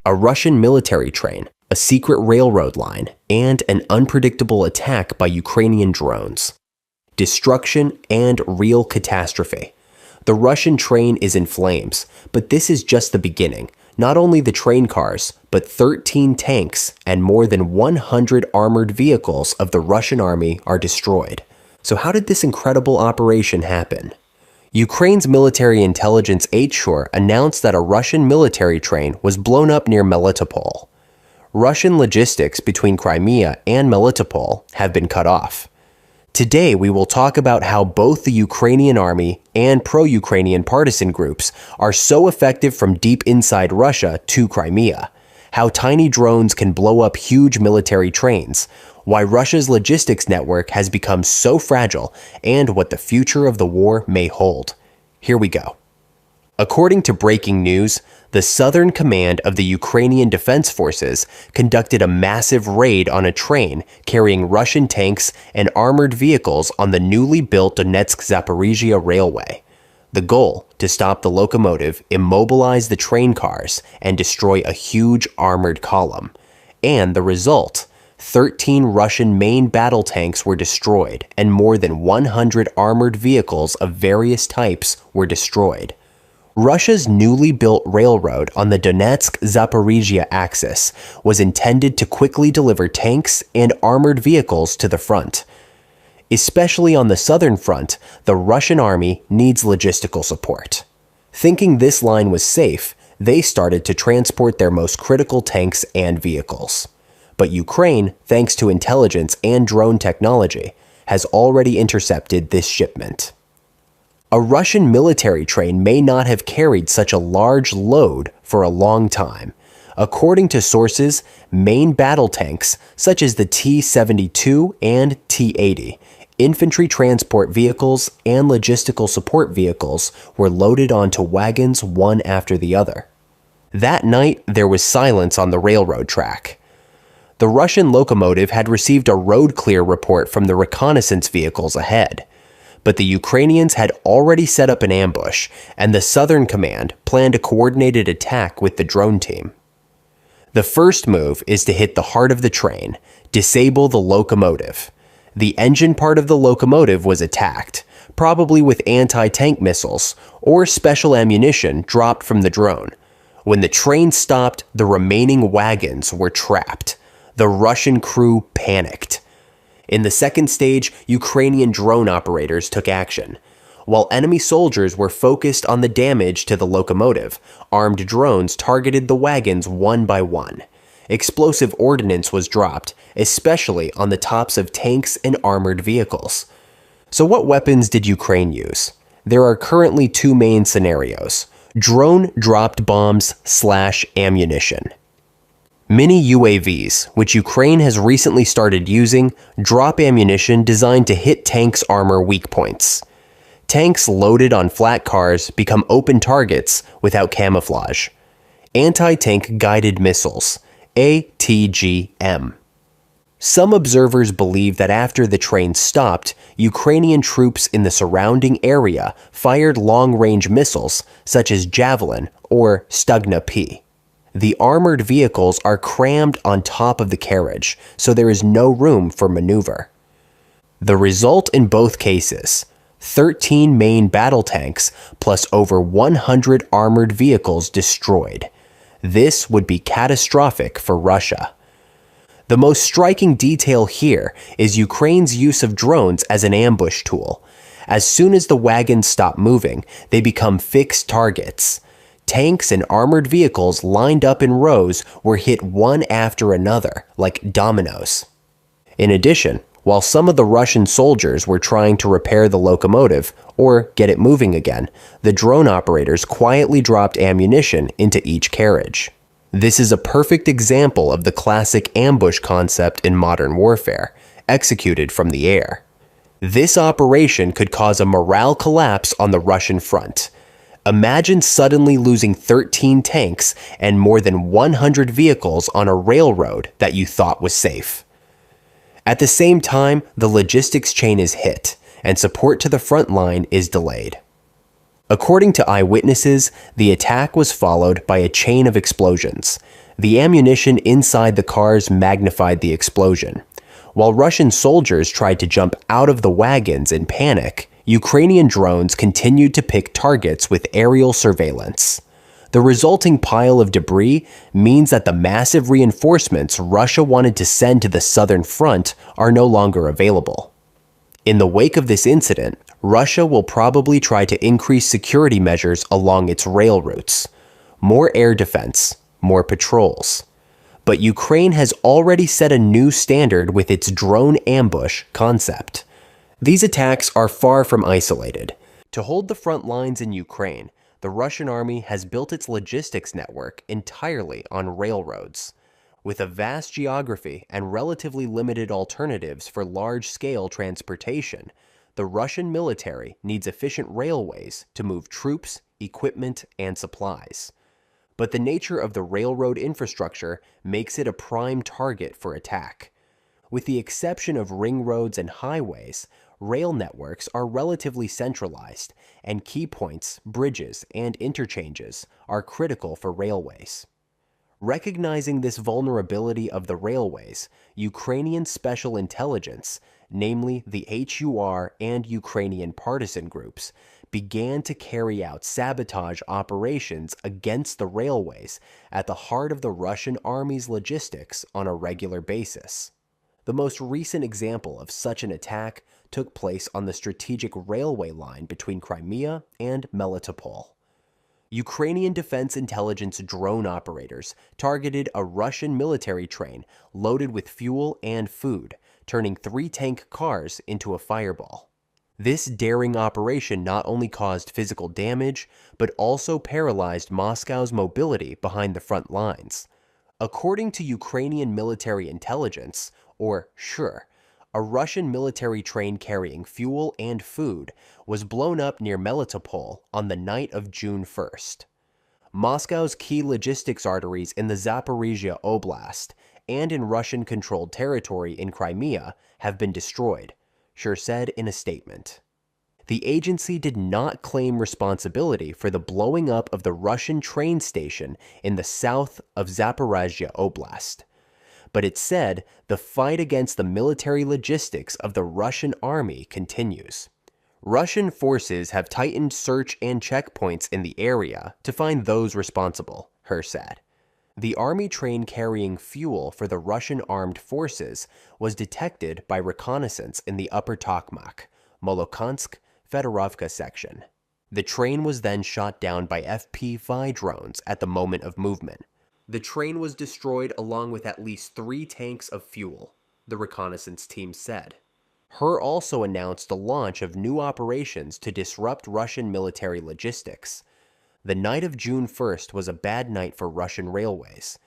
a Russian military train, a secret railroad line, and an unpredictable attack by Ukrainian drones. Destruction and real catastrophe. The Russian train is in flames, but this is just the beginning. Not only the train cars, but 13 tanks and more than 100 armored vehicles of the Russian army are destroyed. So how did this incredible operation happen? Ukraine's military intelligence H-Shore announced that a Russian military train was blown up near Melitopol. Russian logistics between Crimea and Melitopol have been cut off. Today, we will talk about how both the Ukrainian army and pro-Ukrainian partisan groups are so effective from deep inside Russia to Crimea, how tiny drones can blow up huge military trains, why Russia's logistics network has become so fragile, and what the future of the war may hold. Here we go. According to breaking news, the Southern Command of the Ukrainian Defense Forces conducted a massive raid on a train carrying Russian tanks and armored vehicles on the newly built Donetsk-Zaporizhia Railway. The goal, to stop the locomotive, immobilize the train cars, and destroy a huge armored column. And the result, 13 Russian main battle tanks were destroyed, and more than 100 armored vehicles of various types were destroyed. Russia's newly built railroad on the Donetsk-Zaporizhia axis was intended to quickly deliver tanks and armored vehicles to the front. Especially on the southern front, the Russian army needs logistical support. Thinking this line was safe, they started to transport their most critical tanks and vehicles. But Ukraine, thanks to intelligence and drone technology, has already intercepted this shipment. A Russian military train may not have carried such a large load for a long time. According to sources, main battle tanks, such as the T-72 and T-80, infantry transport vehicles, and logistical support vehicles were loaded onto wagons one after the other. That night, there was silence on the railroad track. The Russian locomotive had received a road clear report from the reconnaissance vehicles ahead. But the Ukrainians had already set up an ambush, and the Southern Command planned a coordinated attack with the drone team. The first move is to hit the heart of the train, disable the locomotive. The engine part of the locomotive was attacked, probably with anti-tank missiles or special ammunition dropped from the drone. When the train stopped, the remaining wagons were trapped. The Russian crew panicked. In the second stage, Ukrainian drone operators took action. While enemy soldiers were focused on the damage to the locomotive, armed drones targeted the wagons one by one. Explosive ordnance was dropped, especially on the tops of tanks and armored vehicles. So what weapons did Ukraine use? There are currently two main scenarios: drone-dropped bombs/ammunition. Mini UAVs, which Ukraine has recently started using, drop ammunition designed to hit tanks' armor weak points. Tanks loaded on flat cars become open targets without camouflage. Anti-tank guided missiles, ATGM. Some observers believe that after the train stopped, Ukrainian troops in the surrounding area fired long-range missiles such as Javelin or Stugna-P. The armored vehicles are crammed on top of the carriage, so there is no room for maneuver. The result in both cases, 13 main battle tanks plus over 100 armored vehicles destroyed. This would be catastrophic for Russia. The most striking detail here is Ukraine's use of drones as an ambush tool. As soon as the wagons stop moving, they become fixed targets. Tanks and armored vehicles lined up in rows were hit one after another, like dominoes. In addition, while some of the Russian soldiers were trying to repair the locomotive or get it moving again, the drone operators quietly dropped ammunition into each carriage. This is a perfect example of the classic ambush concept in modern warfare, executed from the air. This operation could cause a morale collapse on the Russian front. Imagine suddenly losing 13 tanks and more than 100 vehicles on a railroad that you thought was safe. At the same time, the logistics chain is hit, and support to the front line is delayed. According to eyewitnesses, the attack was followed by a chain of explosions. The ammunition inside the cars magnified the explosion. While Russian soldiers tried to jump out of the wagons in panic, Ukrainian drones continued to pick targets with aerial surveillance. The resulting pile of debris means that the massive reinforcements Russia wanted to send to the southern front are no longer available. In the wake of this incident, Russia will probably try to increase security measures along its rail routes. More air defense, more patrols. But Ukraine has already set a new standard with its drone ambush concept. These attacks are far from isolated. To hold the front lines in Ukraine, the Russian army has built its logistics network entirely on railroads. With a vast geography and relatively limited alternatives for large-scale transportation, the Russian military needs efficient railways to move troops, equipment, and supplies. But the nature of the railroad infrastructure makes it a prime target for attack. With the exception of ring roads and highways, rail networks are relatively centralized, and key points, bridges, and interchanges are critical for railways. Recognizing this vulnerability of the railways, Ukrainian special intelligence, namely the HUR and Ukrainian partisan groups, began to carry out sabotage operations against the railways at the heart of the Russian army's logistics on a regular basis. The most recent example of such an attack took place on the strategic railway line between Crimea and Melitopol. Ukrainian Defense Intelligence drone operators targeted a Russian military train loaded with fuel and food, turning 3 tank cars into a fireball. This daring operation not only caused physical damage, but also paralyzed Moscow's mobility behind the front lines. According to Ukrainian military intelligence, or SHUR, a Russian military train carrying fuel and food was blown up near Melitopol on the night of June 1st. Moscow's key logistics arteries in the Zaporizhia Oblast and in Russian-controlled territory in Crimea have been destroyed, SHUR said in a statement. The agency did not claim responsibility for the blowing up of the Russian train station in the south of Zaporizhia Oblast, but it said the fight against the military logistics of the Russian army continues. Russian forces have tightened search and checkpoints in the area to find those responsible, Her said. The army train carrying fuel for the Russian armed forces was detected by reconnaissance in the Upper Tokmak, Molokhansk, Fedorovka section. The train was then shot down by FPV drones at the moment of movement. The train was destroyed along with at least 3 tanks of fuel, the reconnaissance team said. Her also announced the launch of new operations to disrupt Russian military logistics. The night of June 1st was a bad night for Russian railways.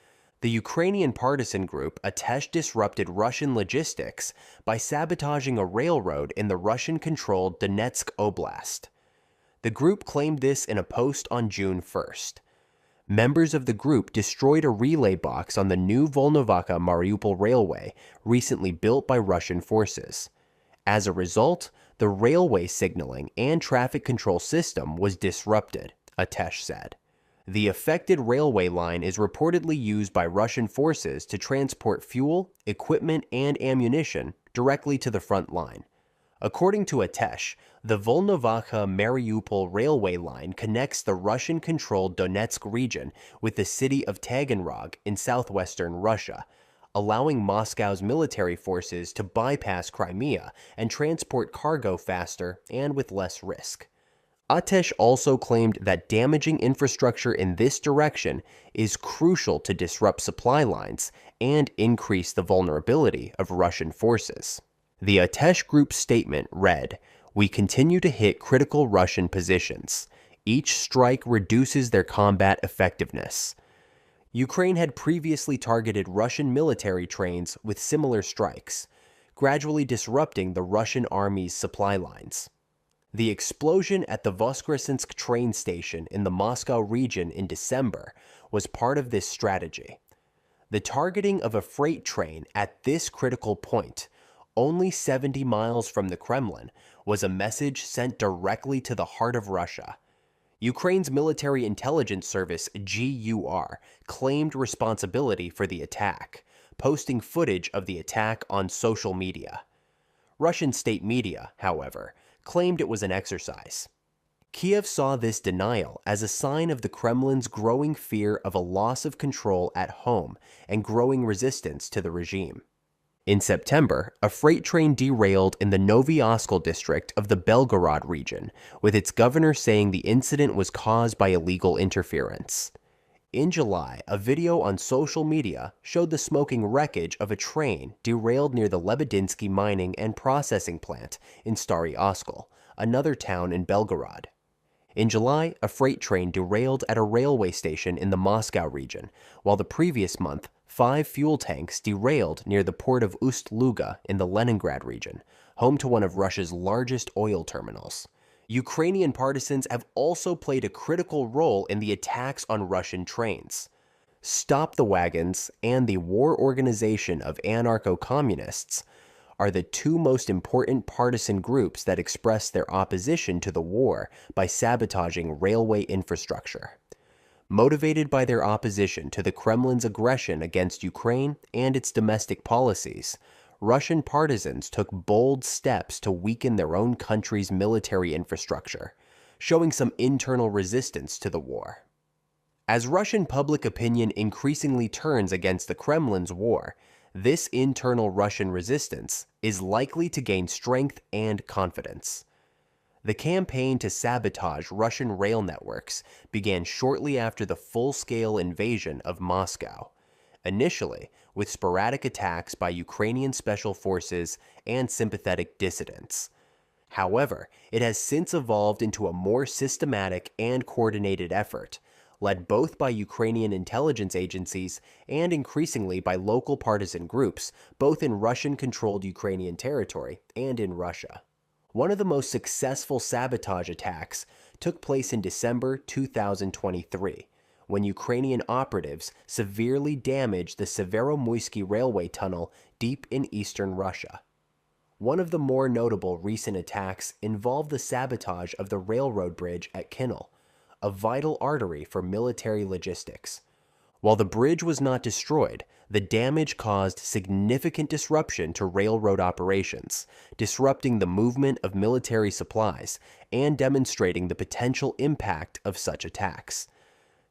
The Ukrainian partisan group Atesh disrupted Russian logistics by sabotaging a railroad in the Russian-controlled Donetsk Oblast. The group claimed this in a post on June 1st. Members of the group destroyed a relay box on the new Volnovakha-Mariupol railway recently built by Russian forces. As a result, the railway signaling and traffic control system was disrupted, Atesh said. The affected railway line is reportedly used by Russian forces to transport fuel, equipment, and ammunition directly to the front line. According to Atesh, the Volnovakha-Mariupol railway line connects the Russian-controlled Donetsk region with the city of Taganrog in southwestern Russia, allowing Moscow's military forces to bypass Crimea and transport cargo faster and with less risk. Atesh also claimed that damaging infrastructure in this direction is crucial to disrupt supply lines and increase the vulnerability of Russian forces. The Atesh Group's statement read, "We continue to hit critical Russian positions. Each strike reduces their combat effectiveness." Ukraine had previously targeted Russian military trains with similar strikes, gradually disrupting the Russian army's supply lines. The explosion at the Voskresensk train station in the Moscow region in December was part of this strategy. The targeting of a freight train at this critical point, only 70 miles from the Kremlin, was a message sent directly to the heart of Russia. Ukraine's military intelligence service, GUR, claimed responsibility for the attack, posting footage of the attack on social media. Russian state media, however, claimed it was an exercise. Kiev saw this denial as a sign of the Kremlin's growing fear of a loss of control at home and growing resistance to the regime. In September, a freight train derailed in the Novy Oskol district of the Belgorod region, with its governor saying the incident was caused by illegal interference. In July, a video on social media showed the smoking wreckage of a train derailed near the Lebedynsky mining and processing plant in Stary Oskol, another town in Belgorod. In July, a freight train derailed at a railway station in the Moscow region, while the previous month, 5 fuel tanks derailed near the port of Ust-Luga in the Leningrad region, home to one of Russia's largest oil terminals. Ukrainian partisans have also played a critical role in the attacks on Russian trains. Stop the Wagons and the War Organization of Anarcho-Communists are the two most important partisan groups that express their opposition to the war by sabotaging railway infrastructure. Motivated by their opposition to the Kremlin's aggression against Ukraine and its domestic policies, Russian partisans took bold steps to weaken their own country's military infrastructure, showing some internal resistance to the war. As Russian public opinion increasingly turns against the Kremlin's war, this internal Russian resistance is likely to gain strength and confidence. The campaign to sabotage Russian rail networks began shortly after the full-scale invasion of Moscow, initially with sporadic attacks by Ukrainian special forces and sympathetic dissidents. However, it has since evolved into a more systematic and coordinated effort, led both by Ukrainian intelligence agencies and increasingly by local partisan groups, both in Russian-controlled Ukrainian territory and in Russia. One of the most successful sabotage attacks took place in December 2023, when Ukrainian operatives severely damaged the Severomoysky railway tunnel deep in eastern Russia. One of the more notable recent attacks involved the sabotage of the railroad bridge at Kinel, a vital artery for military logistics. While the bridge was not destroyed, the damage caused significant disruption to railroad operations, disrupting the movement of military supplies and demonstrating the potential impact of such attacks.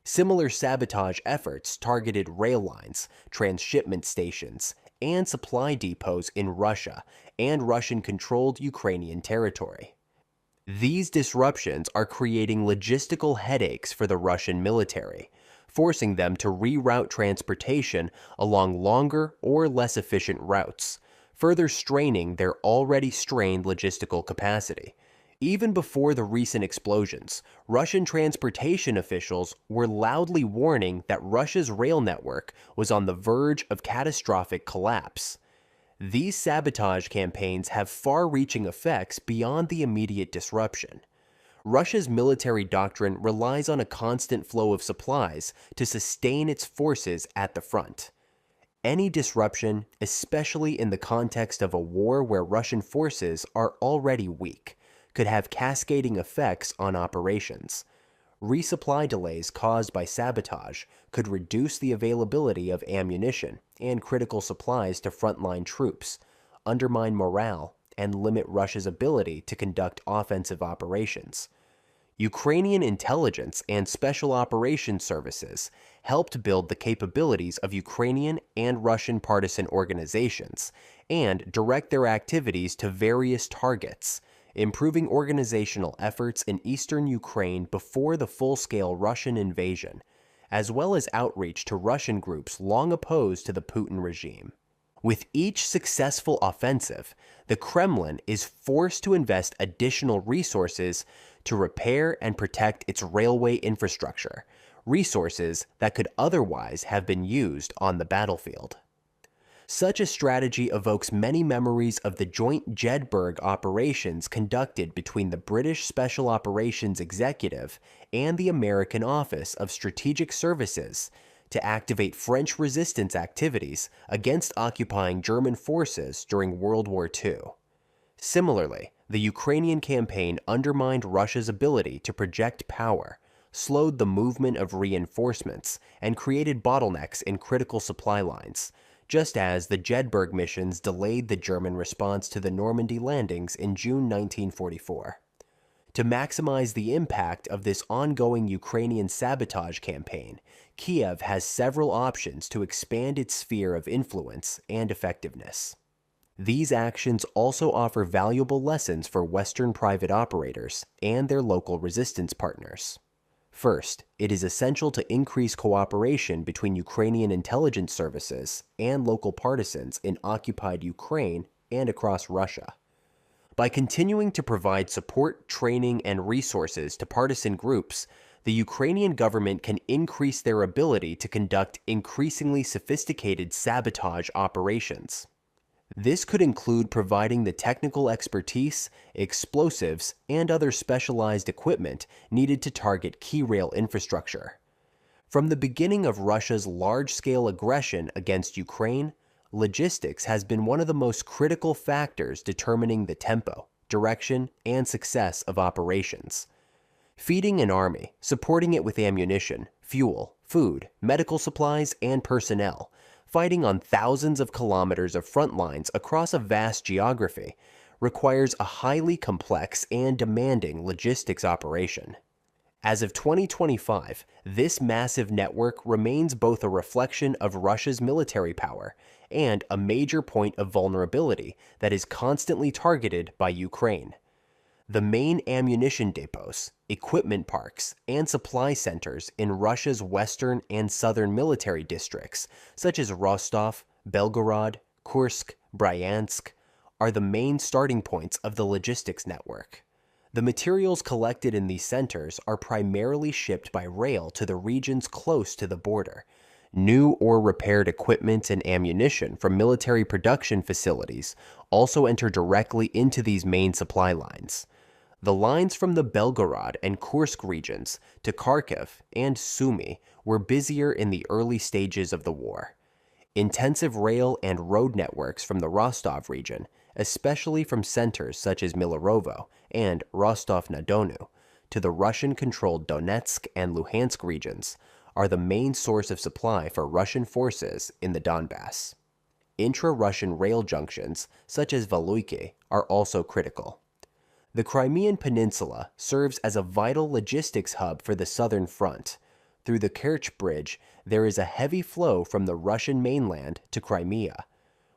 Similar sabotage efforts targeted rail lines, transshipment stations, and supply depots in Russia and Russian-controlled Ukrainian territory. These disruptions are creating logistical headaches for the Russian military, forcing them to reroute transportation along longer or less efficient routes, further straining their already strained logistical capacity. Even before the recent explosions, Russian transportation officials were loudly warning that Russia's rail network was on the verge of catastrophic collapse. These sabotage campaigns have far-reaching effects beyond the immediate disruption. Russia's military doctrine relies on a constant flow of supplies to sustain its forces at the front. Any disruption, especially in the context of a war where Russian forces are already weak, could have cascading effects on operations. Resupply delays caused by sabotage could reduce the availability of ammunition and critical supplies to frontline troops, undermine morale, and limit Russia's ability to conduct offensive operations. Ukrainian intelligence and special operations services helped build the capabilities of Ukrainian and Russian partisan organizations and direct their activities to various targets, improving organizational efforts in eastern Ukraine before the full-scale Russian invasion, as well as outreach to Russian groups long opposed to the Putin regime. With each successful offensive, the Kremlin is forced to invest additional resources to repair and protect its railway infrastructure, resources that could otherwise have been used on the battlefield. Such a strategy evokes many memories of the joint Jedburgh operations conducted between the British Special Operations Executive and the American Office of Strategic Services to activate French resistance activities against occupying German forces during World War II. Similarly, The Ukrainian campaign undermined Russia's ability to project power, slowed the movement of reinforcements, and created bottlenecks in critical supply lines, just as the Jedburgh missions delayed the German response to the Normandy landings in June 1944. To maximize the impact of this ongoing Ukrainian sabotage campaign, Kiev has several options to expand its sphere of influence and effectiveness. These actions also offer valuable lessons for Western private operators and their local resistance partners. First, it is essential to increase cooperation between Ukrainian intelligence services and local partisans in occupied Ukraine and across Russia. By continuing to provide support, training, and resources to partisan groups, the Ukrainian government can increase their ability to conduct increasingly sophisticated sabotage operations. This could include providing the technical expertise, explosives, and other specialized equipment needed to target key rail infrastructure. From the beginning of Russia's large-scale aggression against Ukraine, logistics has been one of the most critical factors determining the tempo, direction, and success of operations. Feeding an army, supporting it with ammunition, fuel, food, medical supplies, and personnel, fighting on thousands of kilometers of front lines across a vast geography, requires a highly complex and demanding logistics operation. As of 2025, this massive network remains both a reflection of Russia's military power and a major point of vulnerability that is constantly targeted by Ukraine. The main ammunition depots, equipment parks, and supply centers in Russia's western and southern military districts, such as Rostov, Belgorod, Kursk, Bryansk, are the main starting points of the logistics network. The materials collected in these centers are primarily shipped by rail to the regions close to the border. New or repaired equipment and ammunition from military production facilities also enter directly into these main supply lines. The lines from the Belgorod and Kursk regions to Kharkiv and Sumy were busier in the early stages of the war. Intensive rail and road networks from the Rostov region, especially from centers such as Milarovo and Rostov-na-Donu, to the Russian-controlled Donetsk and Luhansk regions, are the main source of supply for Russian forces in the Donbass. Intra-Russian rail junctions, such as Valuiki, are also critical. The Crimean Peninsula serves as a vital logistics hub for the Southern Front. Through the Kerch Bridge, there is a heavy flow from the Russian mainland to Crimea.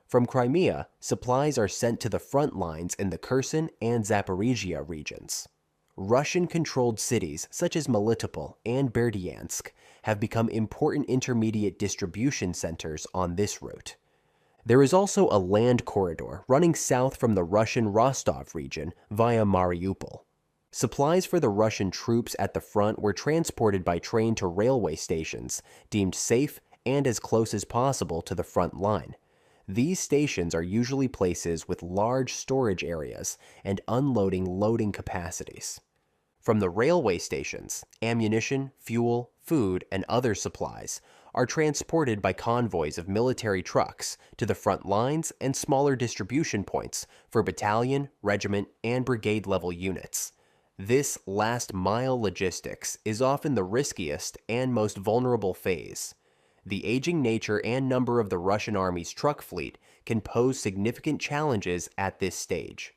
From Crimea, supplies are sent to the front lines in the Kherson and Zaporizhia regions. Russian-controlled cities such as Melitopol and Berdyansk have become important intermediate distribution centers on this route. There is also a land corridor running south from the Russian Rostov region via Mariupol. Supplies for the Russian troops at the front were transported by train to railway stations deemed safe and as close as possible to the front line. These stations are usually places with large storage areas and unloading-loading capacities. From the railway stations, ammunition, fuel, food, and other supplies are transported by convoys of military trucks to the front lines and smaller distribution points for battalion, regiment, and brigade-level units. This last-mile logistics is often the riskiest and most vulnerable phase. The aging nature and number of the Russian Army's truck fleet can pose significant challenges at this stage.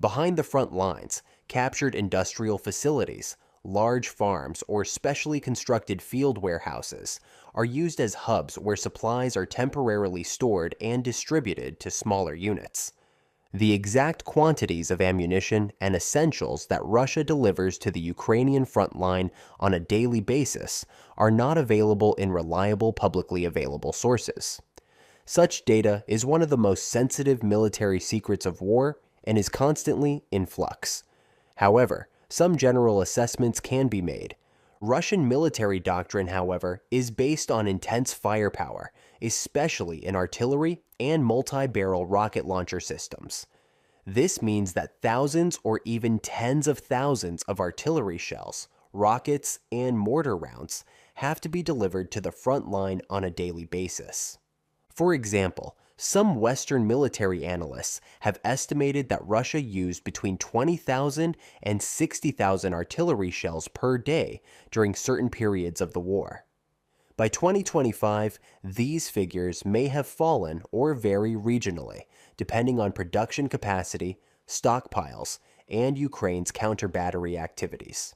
Behind the front lines, captured industrial facilities, large farms, or specially constructed field warehouses are used as hubs where supplies are temporarily stored and distributed to smaller units. The exact quantities of ammunition and essentials that Russia delivers to the Ukrainian front line on a daily basis are not available in reliable publicly available sources. Such data is one of the most sensitive military secrets of war and is constantly in flux. However, some general assessments can be made. Russian military doctrine, however, is based on intense firepower, especially in artillery and multi-barrel rocket launcher systems. This means that thousands or even tens of thousands of artillery shells, rockets, and mortar rounds have to be delivered to the front line on a daily basis. For example, Some Western military analysts have estimated that Russia used between 20,000 and 60,000 artillery shells per day during certain periods of the war. By 2025, these figures may have fallen or vary regionally, depending on production capacity, stockpiles, and Ukraine's counter-battery activities.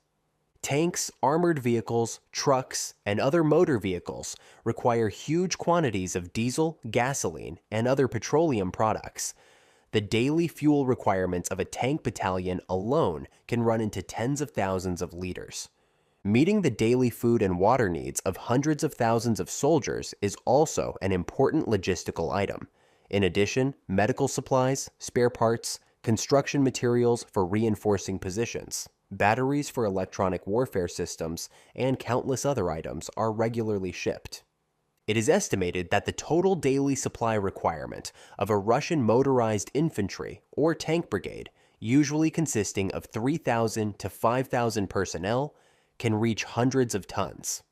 Tanks, armored vehicles, trucks, and other motor vehicles require huge quantities of diesel, gasoline, and other petroleum products. The daily fuel requirements of a tank battalion alone can run into tens of thousands of liters. Meeting the daily food and water needs of hundreds of thousands of soldiers is also an important logistical item. In addition, medical supplies, spare parts, construction materials for reinforcing positions, batteries for electronic warfare systems, and countless other items are regularly shipped. It is estimated that the total daily supply requirement of a Russian motorized infantry or tank brigade, usually consisting of 3,000 to 5,000 personnel, can reach hundreds of tons.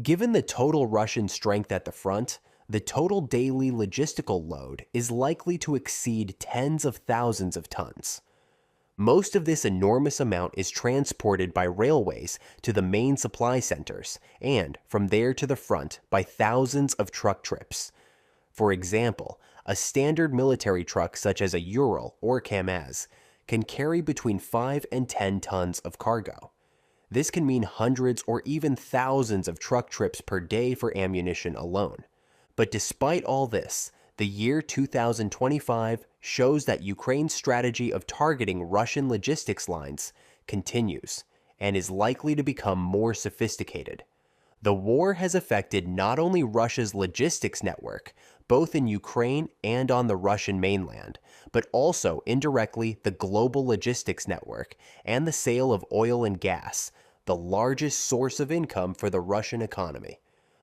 Given the total Russian strength at the front, the total daily logistical load is likely to exceed tens of thousands of tons. Most of this enormous amount is transported by railways to the main supply centers, and from there to the front by thousands of truck trips. For example, a standard military truck such as a Ural or Kamaz can carry between 5 and 10 tons of cargo. This can mean hundreds or even thousands of truck trips per day for ammunition alone. But despite all this, the year 2025 shows that Ukraine's strategy of targeting Russian logistics lines continues and is likely to become more sophisticated. The war has affected not only Russia's logistics network, both in Ukraine and on the Russian mainland, but also indirectly the global logistics network and the sale of oil and gas, the largest source of income for the Russian economy.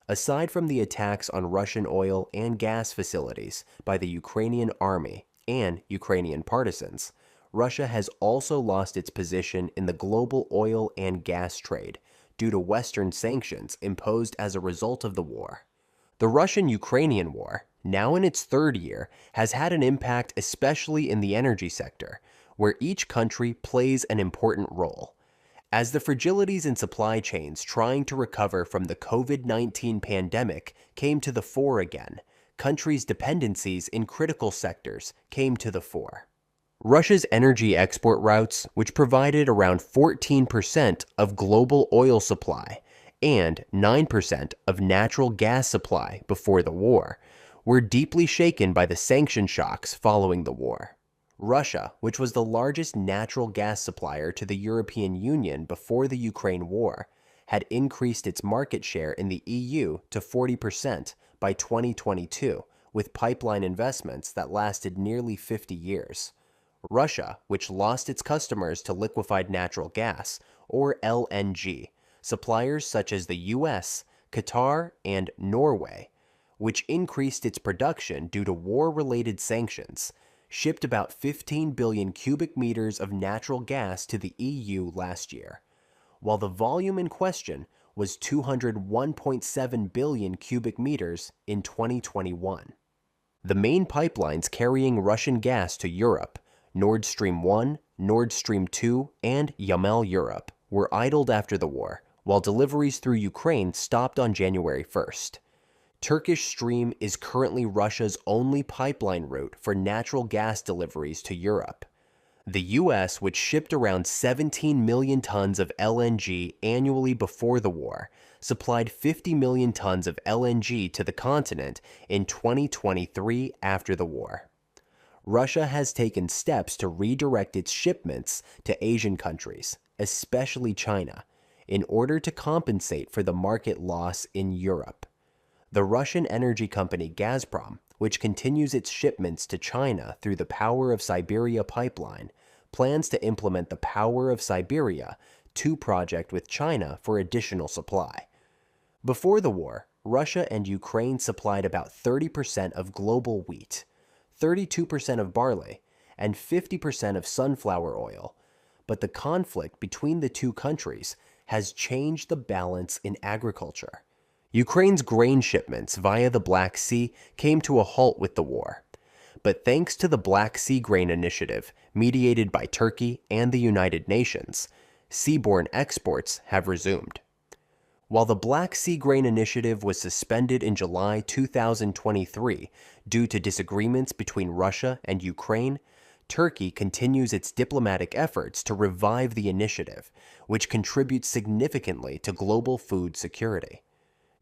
Aside from the attacks on Russian oil and gas facilities by the Ukrainian army and Ukrainian partisans, Russia has also lost its position in the global oil and gas trade due to Western sanctions imposed as a result of the war. The Russian-Ukrainian war, now in its third year, has had an impact especially in the energy sector, where each country plays an important role. As the fragilities in supply chains trying to recover from the COVID-19 pandemic came to the fore again, countries' dependencies in critical sectors came to the fore. Russia's energy export routes, which provided around 14% of global oil supply and 9% of natural gas supply before the war, were deeply shaken by the sanction shocks following the war. Russia, which was the largest natural gas supplier to the European Union before the Ukraine war, had increased its market share in the EU to 40% by 2022, with pipeline investments that lasted nearly 50 years. Russia, which lost its customers to liquefied natural gas, or LNG, suppliers such as the US, Qatar, and Norway, which increased its production due to war-related sanctions, shipped about 15 billion cubic meters of natural gas to the EU last year, while the volume in question was 201.7 billion cubic meters in 2021. The main pipelines carrying Russian gas to Europe, Nord Stream 1, Nord Stream 2, and Yamal Europe, were idled after the war, while deliveries through Ukraine stopped on January 1st. Turkish Stream is currently Russia's only pipeline route for natural gas deliveries to Europe. The US, which shipped around 17 million tons of LNG annually before the war, supplied 50 million tons of LNG to the continent in 2023 after the war. Russia has taken steps to redirect its shipments to Asian countries, especially China, in order to compensate for the market loss in Europe. The Russian energy company Gazprom, which continues its shipments to China through the Power of Siberia pipeline, plans to implement the Power of Siberia 2 project with China for additional supply. Before the war, Russia and Ukraine supplied about 30% of global wheat, 32% of barley, and 50% of sunflower oil, but the conflict between the two countries has changed the balance in agriculture. Ukraine's grain shipments via the Black Sea came to a halt with the war. But thanks to the Black Sea Grain Initiative, mediated by Turkey and the United Nations, seaborne exports have resumed. While the Black Sea Grain Initiative was suspended in July 2023 due to disagreements between Russia and Ukraine, Turkey continues its diplomatic efforts to revive the initiative, which contributes significantly to global food security.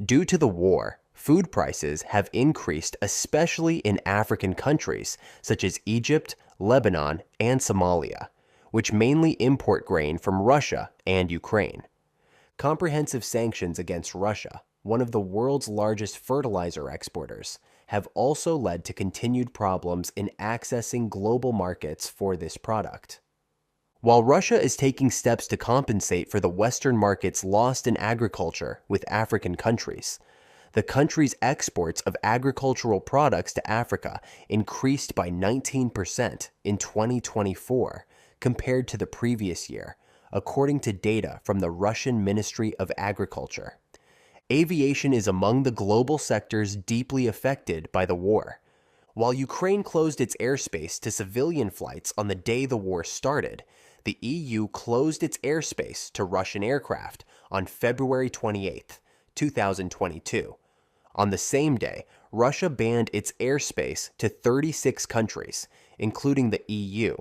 Due to the war, food prices have increased, especially in African countries such as Egypt, Lebanon, and Somalia, which mainly import grain from Russia and Ukraine. Comprehensive sanctions against Russia, one of the world's largest fertilizer exporters, have also led to continued problems in accessing global markets for this product. While Russia is taking steps to compensate for the Western markets lost in agriculture with African countries, the country's exports of agricultural products to Africa increased by 19% in 2024 compared to the previous year, according to data from the Russian Ministry of Agriculture. Aviation is among the global sectors deeply affected by the war. While Ukraine closed its airspace to civilian flights on the day the war started, the EU closed its airspace to Russian aircraft on February 28, 2022. On the same day, Russia banned its airspace to 36 countries, including the EU,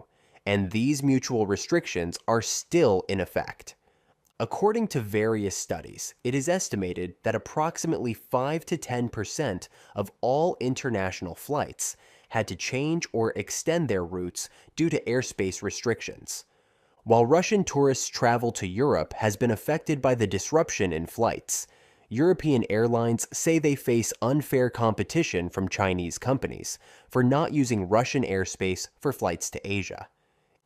and these mutual restrictions are still in effect. According to various studies, it is estimated that approximately 5 to 10% of all international flights had to change or extend their routes due to airspace restrictions. While Russian tourists' travel to Europe has been affected by the disruption in flights, European airlines say they face unfair competition from Chinese companies for not using Russian airspace for flights to Asia.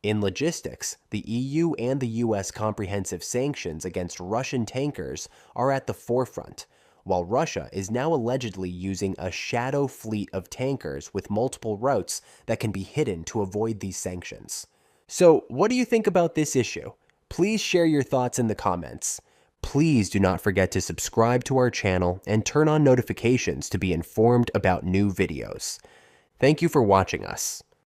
In logistics, the EU and the US comprehensive sanctions against Russian tankers are at the forefront, while Russia is now allegedly using a shadow fleet of tankers with multiple routes that can be hidden to avoid these sanctions. So, what do you think about this issue? Please share your thoughts in the comments. Please do not forget to subscribe to our channel and turn on notifications to be informed about new videos. Thank you for watching us.